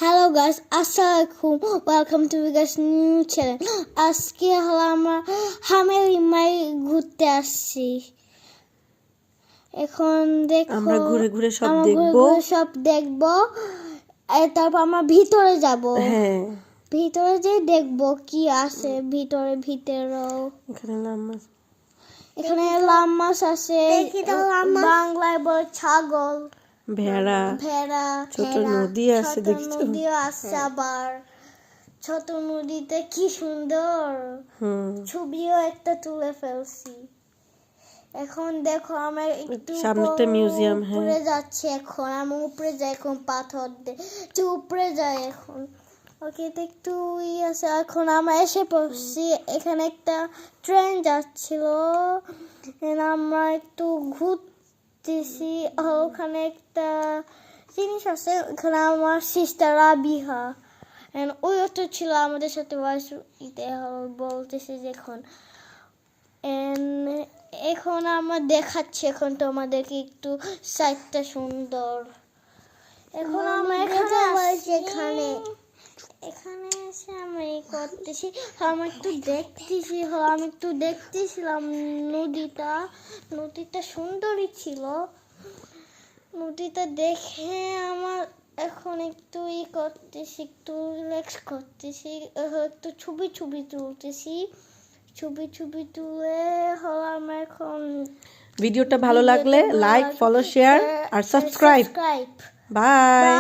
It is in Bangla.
হ্যালো গাইস, আসসালামু আলাইকুম। Welcome to guys new channel. আজকে হলো আমরা হামেলিমাই ঘুরতে আসছি। এখন দেখো আমরা ঘুরে ঘুরে সব আমরা ঘুরে দেখবো। ঘুরে সব দেখবো। তারপর আমরা ভিতরে যাব। হ্যাঁ, ভিতরে যে দেখবো কি আছে ভিতরেও এখানে লাম্মাস, এখানে লাম্মাস আছে, বাংলায় বলে ছাগল, ভেড়া, ভেড়া, ছোট নদী আছে, ছোট দেখছো? নদীও আছে। আবার ছোট নদীতে কি সুন্দর ছবিও একটা তুলে ফেলছি। এখন দেখো আমরা একটু সামনে একটা মিউজিয়াম। হ্যাঁ, উপরে যাচ্ছি। এখন আমি উপরে যাই, এখন পাথর দিয়ে উপরে যাই এখন। ওকে, তো একটু আছে। এখন আমরা এসে পড়ছি। এখানে একটা ট্রেন যাচ্ছিল, আমরা একটু ঘুরতেছি। ওখানে একটা জিনিস আছে, ওখানে আমার সিস্টার রাবিহা ওই তো ছিল আমাদের সাথে বলতেছে যে এখন আমরা দেখাচ্ছি এখন তোমাদেরকে একটু সাইডটা সুন্দর। এখন আমরা এখানে এসে আমি করতেছি, আমি একটু দেখতেছিলাম নদীটা সুন্দরই ছিল। নদীটা দেখে আমার এখন একটু করতেছি, একটু রিল্যাক্স করতেছি, একটু ছবি তুলে আমরা এখন। ভিডিওটা ভালো লাগলে লাইক, ফলো, শেয়ার আর সাবস্ক্রাইব। বাই।